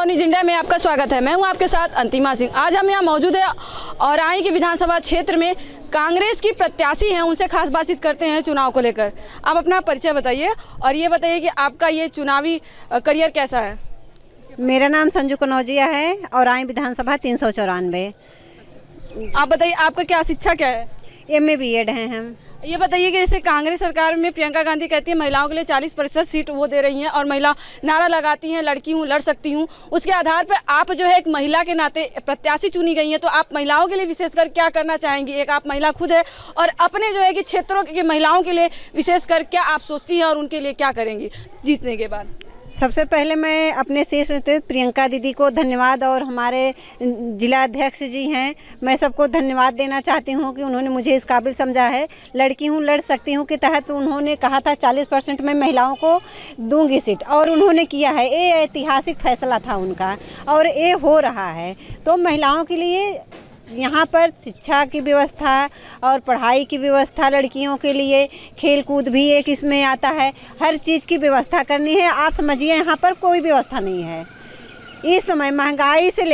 News India में आपका स्वागत है। मैं हूं आपके साथ अंतिमा सिंह। आज हम यहां मौजूद है औराई के विधानसभा क्षेत्र में कांग्रेस की प्रत्याशी हैं, उनसे खास बातचीत करते हैं चुनाव को लेकर। आप अपना परिचय बताइए और ये बताइए कि आपका ये चुनावी करियर कैसा है। मेरा नाम संजू कनौजिया है, औराई विधानसभा 394। आप बताइए आपका क्या शिक्षा क्या है। MA BEd हैं हम। ये बताइए कि जैसे कांग्रेस सरकार में प्रियंका गांधी कहती है महिलाओं के लिए 40% सीट वो दे रही हैं और महिला नारा लगाती हैं लड़की हूँ लड़ सकती हूँ, उसके आधार पर आप जो है एक महिला के नाते प्रत्याशी चुनी गई हैं, तो आप महिलाओं के लिए विशेषकर क्या करना चाहेंगी। एक आप महिला खुद है और अपने जो है कि क्षेत्रों की महिलाओं के लिए विशेषकर क्या आप सोचती हैं और उनके लिए क्या करेंगी जीतने के बाद। सबसे पहले मैं अपने शीर्ष नेतृत्व प्रियंका दीदी को धन्यवाद और हमारे जिला अध्यक्ष जी हैं, मैं सबको धन्यवाद देना चाहती हूं कि उन्होंने मुझे इस काबिल समझा है। लड़की हूं लड़ सकती हूं के तहत उन्होंने कहा था 40% में महिलाओं को दूंगी सीट और उन्होंने किया है। ये ऐतिहासिक फैसला था उनका और ये हो रहा है। तो महिलाओं के लिए यहाँ पर शिक्षा की व्यवस्था और पढ़ाई की व्यवस्था, लड़कियों के लिए खेल कूद भी एक इसमें आता है। हर चीज़ की व्यवस्था करनी है। आप समझिए यहाँ पर कोई व्यवस्था नहीं है इस समय। महंगाई से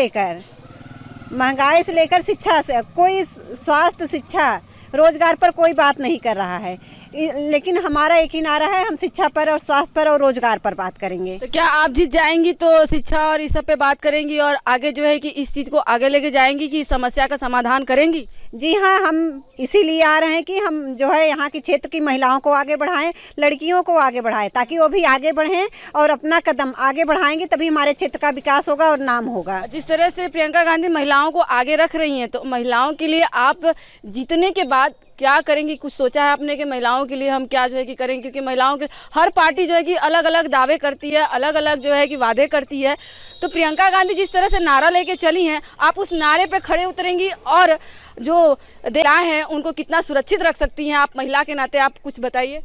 लेकर शिक्षा से कोई, स्वास्थ्य, शिक्षा, रोजगार पर कोई बात नहीं कर रहा है, लेकिन हमारा एक ही नारा है, हम शिक्षा पर और स्वास्थ्य पर और रोजगार पर बात करेंगे। तो क्या आप जीत जाएंगी तो शिक्षा और इस सब पे बात करेंगी और आगे जो है कि इस चीज़ को आगे लेके जाएंगी कि समस्या का समाधान करेंगी। जी हाँ, हम इसीलिए आ रहे हैं कि हम जो है यहाँ की क्षेत्र की महिलाओं को आगे बढ़ाएं, लड़कियों को आगे बढ़ाएं, ताकि वो भी आगे बढ़ें और अपना कदम आगे बढ़ाएंगे तभी हमारे क्षेत्र का विकास होगा और नाम होगा। जिस तरह से प्रियंका गांधी महिलाओं को आगे रख रही हैं, तो महिलाओं के लिए आप जीतने के बाद क्या करेंगी, कुछ सोचा है आपने कि महिलाओं के लिए हम क्या जो है कि करेंगे। क्योंकि महिलाओं के हर पार्टी जो है कि अलग अलग दावे करती है, अलग अलग जो है कि वादे करती है। तो प्रियंका गांधी जिस तरह से नारा लेके चली हैं, आप उस नारे पे खड़े उतरेंगी और जो राय हैं उनको कितना सुरक्षित रख सकती हैं आप महिला के नाते, आप कुछ बताइए।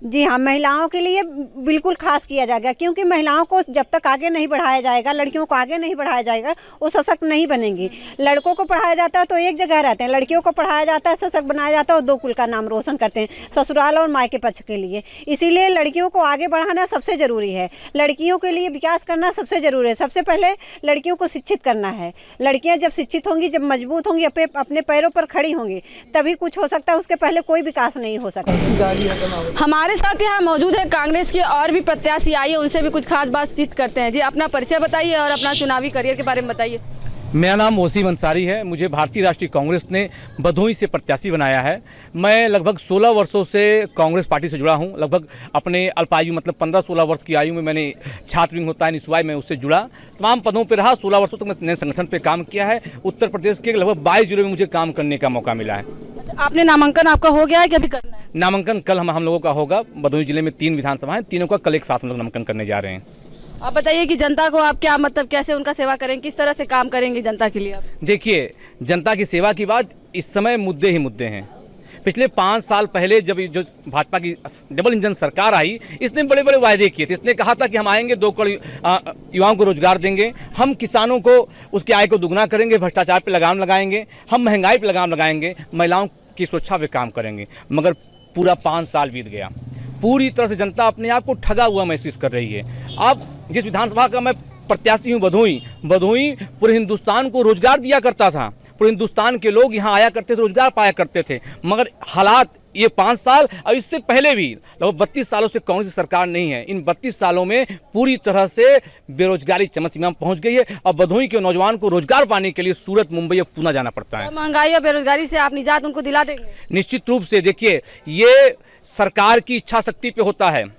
जी हाँ, महिलाओं के लिए बिल्कुल खास किया जाएगा, क्योंकि महिलाओं को जब तक आगे नहीं बढ़ाया जाएगा, लड़कियों को आगे नहीं बढ़ाया जाएगा, वो सशक्त नहीं बनेंगी। लड़कों को पढ़ाया जाता है तो एक जगह रहते हैं, लड़कियों को पढ़ाया जाता है, सशक्त बनाया जाता है और दो कुल का नाम रोशन करते हैं, ससुराल और मायके पक्ष के लिए। इसीलिए लड़कियों को आगे बढ़ाना सबसे ज़रूरी है, लड़कियों के लिए विकास करना सबसे ज़रूरी है। सबसे पहले लड़कियों को शिक्षित करना है। लड़कियाँ जब शिक्षित होंगी, जब मजबूत होंगी, अपने पैरों पर खड़ी होंगी, तभी कुछ हो सकता है, उसके पहले कोई विकास नहीं हो सकता। हमारे साथ यहाँ मौजूद है कांग्रेस के और भी प्रत्याशी, आइए उनसे भी कुछ खास बातचीत करते हैं। जी, अपना परिचय बताइए और अपना चुनावी करियर के बारे में बताइए। मेरा नाम वसीम अंसारी है। मुझे भारतीय राष्ट्रीय कांग्रेस ने भदोही से प्रत्याशी बनाया है। मैं लगभग 16 वर्षों से कांग्रेस पार्टी से जुड़ा हूं। लगभग अपने अल्पायु मतलब 15-16 वर्ष की आयु में मैंने छात्र विंग होता है निस्वाई में, उससे जुड़ा, तमाम पदों पर रहा। 16 वर्षों तक मैंने संगठन पर काम किया है। उत्तर प्रदेश के लगभग 22 जिलों में मुझे काम करने का मौका मिला है। अच्छा, आपने नामांकन आपका हो गया है कि अभी करना है? नामांकन कल हम लोगों का होगा। भदोही जिले में 3 विधानसभा हैं, तीनों का कल एक साथ हम लोग नामांकन करने जा रहे हैं। आप बताइए कि जनता को आप क्या मतलब कैसे उनका सेवा करेंगे, किस तरह से काम करेंगे जनता के लिए आप? देखिए, जनता की सेवा की बात, इस समय मुद्दे ही मुद्दे हैं। पिछले 5 साल पहले जब जो भाजपा की डबल इंजन सरकार आई, इसने बड़े बड़े वायदे किए थे। इसने कहा था कि हम आएंगे 2 करोड़ युवाओं को रोजगार देंगे, हम किसानों को उसकी आय को दुगना करेंगे, भ्रष्टाचार पर लगाम लगाएंगे, हम महंगाई पर लगाम लगाएंगे, महिलाओं की सुरक्षा पे काम करेंगे। मगर पूरा 5 साल बीत गया। पूरी तरह से जनता अपने आप को ठगा हुआ महसूस कर रही है। अब जिस विधानसभा का मैं प्रत्याशी हूँ, भदोही पूरे हिंदुस्तान को रोजगार दिया करता था। पूरे हिंदुस्तान के लोग यहाँ आया करते थे, रोजगार पाया करते थे। मगर हालात ये 5 साल और इससे पहले भी लगभग 32 सालों से कांग्रेस की सरकार नहीं है। इन 32 सालों में पूरी तरह से बेरोजगारी चरम सीमा में पहुंच गई है। अब भदोही के नौजवान को रोजगार पाने के लिए सूरत, मुंबई या पूना जाना पड़ता है। महंगाई और बेरोजगारी से आप निजात उनको दिला देंगे? निश्चित रूप से। देखिए, ये सरकार की इच्छा शक्ति पे होता है।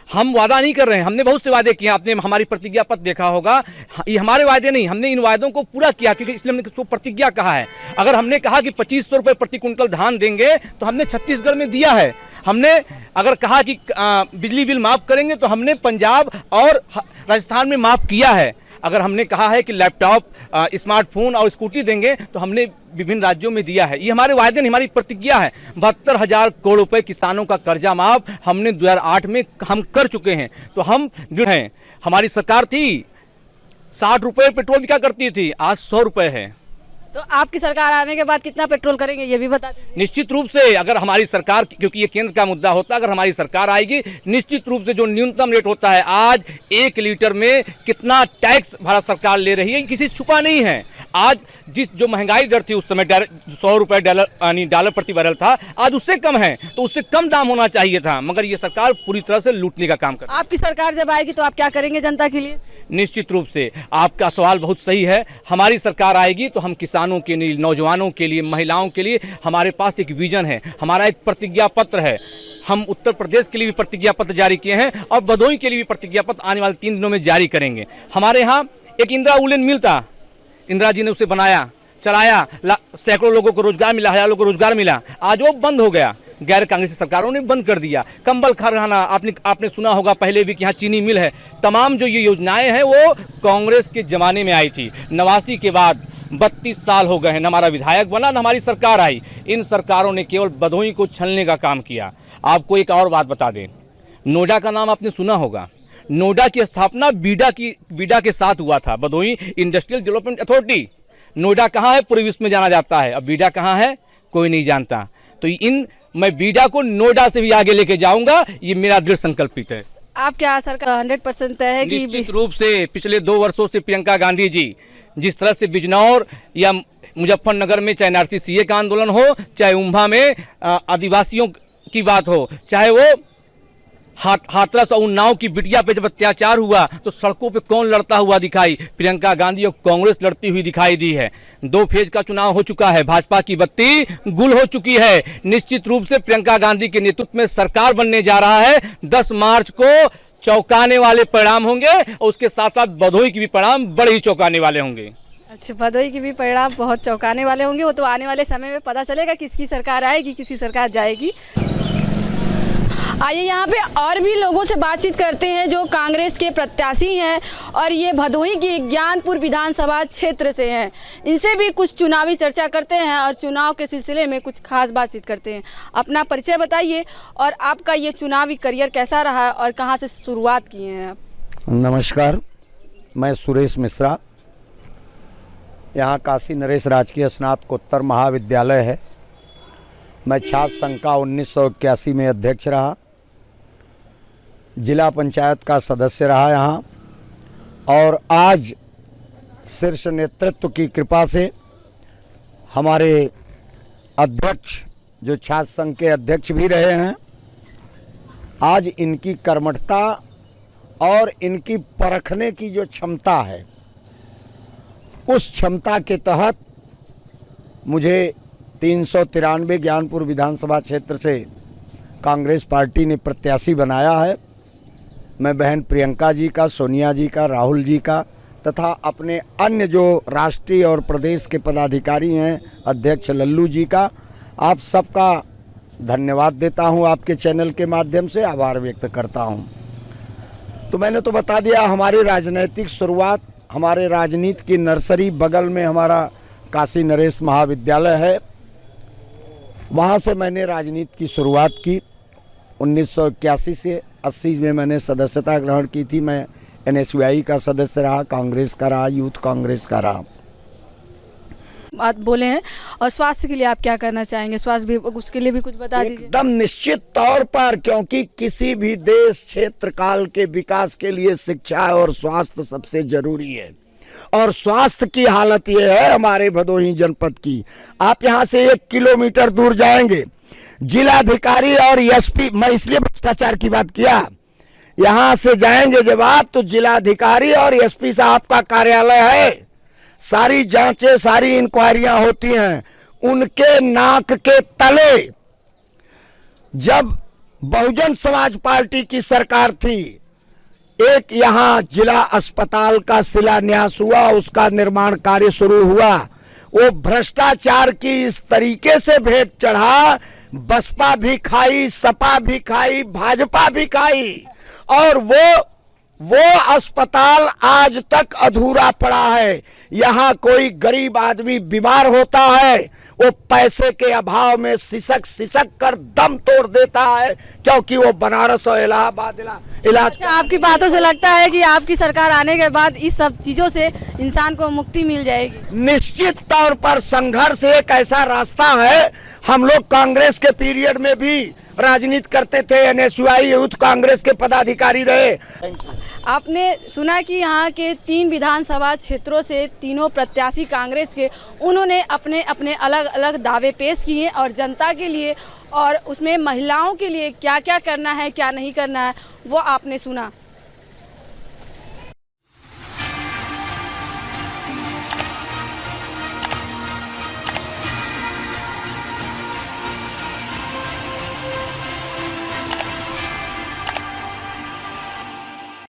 हम वादा नहीं कर रहे हैं, हमने बहुत से वादे किए। आपने हमारी प्रतिज्ञा पत्र देखा होगा। ये हमारे वादे नहीं, हमने इन वादों को पूरा किया, क्योंकि इसलिए हमने इसको प्रतिज्ञा कहा है। अगर हमने कहा कि 2500 रुपये प्रति कुंटल धान देंगे तो हमने छत्तीसगढ़ में दिया है। हमने अगर कहा कि बिजली बिल माफ़ करेंगे तो हमने पंजाब और राजस्थान में माफ़ किया है। अगर हमने कहा है कि लैपटॉप, स्मार्टफोन और स्कूटी देंगे तो हमने विभिन्न राज्यों में दिया है। ये हमारे वायदे नहीं, हमारी प्रतिज्ञा है। 72,000 करोड़ रुपए किसानों का कर्जा माफ हमने 2008 में हम कर चुके हैं। तो हम जो हैं, हमारी सरकार थी 60 रुपये पेट्रोल क्या करती थी, आज 100 रुपये है। तो आपकी सरकार आने के बाद कितना पेट्रोल करेंगे ये भी बता दीजिए। निश्चित रूप से अगर हमारी सरकार, क्योंकि ये केंद्र का मुद्दा होता है, अगर हमारी सरकार आएगी निश्चित रूप से जो न्यूनतम रेट होता है, आज 1 लीटर में कितना टैक्स भारत सरकार ले रही है किसी से छुपा नहीं है। आज जो महंगाई दर थी उस समय 100 रुपये डॉलर प्रति बैरल था, आज उससे कम है, तो उससे कम दाम होना चाहिए था, मगर ये सरकार पूरी तरह से लूटने का काम कर रही है। आपकी सरकार जब आएगी तो आप क्या करेंगे जनता के लिए? निश्चित रूप से आपका सवाल बहुत सही है। हमारी सरकार आएगी तो हम किसानों के लिए, नौजवानों के लिए, महिलाओं के लिए हमारे पास एक विजन है, हमारा एक प्रतिज्ञा पत्र है। हम उत्तर प्रदेश के लिए भी प्रतिज्ञा पत्र जारी किए हैं और भदोही के लिए भी प्रतिज्ञा पत्र आने वाले 3 दिनों में जारी करेंगे। हमारे यहाँ एक इंदिरा वुलन मिल था, इंदिरा जी ने उसे बनाया, चलाया, सैकड़ों लोगों को रोजगार मिला, हजारों लोगों को रोजगार मिला। आज वो बंद हो गया, गैर कांग्रेसी सरकारों ने बंद कर दिया। कंबल कारखाना आपने सुना होगा पहले भी कि यहाँ चीनी मिल है। तमाम जो ये योजनाएं हैं वो कांग्रेस के ज़माने में आई थी। 89 के बाद 32 साल हो गए हैं, न हमारा विधायक बना न हमारी सरकार आई। इन सरकारों ने केवल भदोही को छलने का काम किया। आपको एक और बात बता दें, नोएडा का नाम आपने सुना होगा। नोएडा की स्थापना बीडा के साथ हुआ था, Bhadohi industrial development authority. Noida कहाँ है पूरे विश्व में जाना जाता है, अब बीडा कहाँ है कोई नहीं जानता। तो मैं बीडा को नोएडा से भी आगे लेके जाऊंगा, ये मेरा दृढ़ संकल्पित है। आप क्या सरकार 100% तय है कि निश्चित रूप से पिछले 2 वर्षों से प्रियंका गांधी जी जिस तरह से बिजनौर या मुजफ्फरनगर में चाहे NRC-CA का आंदोलन हो, चाहे उम्भा में आदिवासियों की बात हो, चाहे वो हाथरस और उन्नाव की बिटिया पे जब अत्याचार हुआ तो सड़कों पे कौन लड़ता हुआ दिखाई? प्रियंका गांधी और कांग्रेस लड़ती हुई दिखाई दी है। 2 फेज का चुनाव हो चुका है, भाजपा की बत्ती गुल हो चुकी है। निश्चित रूप से प्रियंका गांधी के नेतृत्व में सरकार बनने जा रहा है। 10 मार्च को चौंकाने वाले परिणाम होंगे और उसके साथ साथ भदोही के भी परिणाम बड़े ही चौंकाने वाले होंगे। अच्छा, भदोही के भी परिणाम बहुत चौंकाने वाले होंगे, वो तो आने वाले समय में पता चलेगा किसकी सरकार आएगी, किसी सरकार जाएगी। आइए यहाँ पे और भी लोगों से बातचीत करते हैं जो कांग्रेस के प्रत्याशी हैं और ये भदोही की ज्ञानपुर विधानसभा क्षेत्र से हैं। इनसे भी कुछ चुनावी चर्चा करते हैं और चुनाव के सिलसिले में कुछ खास बातचीत करते हैं। अपना परिचय बताइए और आपका ये चुनावी करियर कैसा रहा है और कहाँ से शुरुआत किए हैं आप? नमस्कार, मैं सुरेश मिश्रा, यहाँ काशी नरेश राजकीय स्नातकोत्तर महाविद्यालय है। मैं छात्र संघ का 1981 में अध्यक्ष रहा, जिला पंचायत का सदस्य रहा यहाँ, और आज शीर्ष नेतृत्व की कृपा से हमारे अध्यक्ष जो छात्र संघ के अध्यक्ष भी रहे हैं, आज इनकी कर्मठता और इनकी परखने की जो क्षमता है, उस क्षमता के तहत मुझे 393 ज्ञानपुर विधानसभा क्षेत्र से कांग्रेस पार्टी ने प्रत्याशी बनाया है। मैं बहन प्रियंका जी का, सोनिया जी का, राहुल जी का तथा अपने अन्य जो राष्ट्रीय और प्रदेश के पदाधिकारी हैं, अध्यक्ष लल्लू जी का, आप सबका धन्यवाद देता हूं। आपके चैनल के माध्यम से आभार व्यक्त करता हूं। तो मैंने तो बता दिया, हमारी राजनीतिक शुरुआत, हमारे राजनीति की नर्सरी बगल में हमारा काशी नरेश महाविद्यालय है, वहाँ से मैंने राजनीति की शुरुआत की। 1981 से 80 में मैंने सदस्यता ग्रहण की थी। मैं NSUI का सदस्य रहा, कांग्रेस का रहा, यूथ कांग्रेस का रहा। बात बोले हैं और स्वास्थ्य के लिए आप क्या करना चाहेंगे? स्वास्थ्य भी उसके लिए भी कुछ बता दीजिए। एकदम निश्चित तौर पर, क्योंकि किसी भी देश क्षेत्र काल के विकास के लिए शिक्षा और स्वास्थ्य सबसे जरूरी है। और स्वास्थ्य की हालत ये है हमारे भदोही जनपद की, आप यहाँ से 1 किलोमीटर दूर जाएंगे, जिलाधिकारी और SP, मैं इसलिए भ्रष्टाचार की बात किया, यहाँ से जाएंगे जब आप तो जिलाधिकारी और SP साहब का कार्यालय है, सारी जांचें, सारी इंक्वायरियां होती हैं। उनके नाक के तले जब बहुजन समाज पार्टी की सरकार थी, एक यहाँ जिला अस्पताल का शिलान्यास हुआ, उसका निर्माण कार्य शुरू हुआ। वो भ्रष्टाचार की इस तरीके से भेंट चढ़ा, बसपा भी खाई, सपा भी खाई, भाजपा भी खाई, और वो अस्पताल आज तक अधूरा पड़ा है। यहाँ कोई गरीब आदमी बीमार होता है, वो पैसे के अभाव में सिसक कर दम तोड़ देता है, क्योंकि वो बनारस और इलाहाबाद इलाज। अच्छा, आपकी बातों से लगता है कि आपकी सरकार आने के बाद इस सब चीज़ों से इंसान को मुक्ति मिल जाएगी? निश्चित तौर पर संघर्ष एक ऐसा रास्ता है। हम लोग कांग्रेस के पीरियड में भी राजनीति करते थे, NSUI यूथ कांग्रेस के पदाधिकारी रहे। आपने सुना कि यहाँ के 3 विधानसभा क्षेत्रों से तीनों प्रत्याशी कांग्रेस के, उन्होंने अपने अपने अलग अलग दावे पेश किए और जनता के लिए और उसमें महिलाओं के लिए क्या क्या करना है क्या नहीं करना है वो आपने सुना।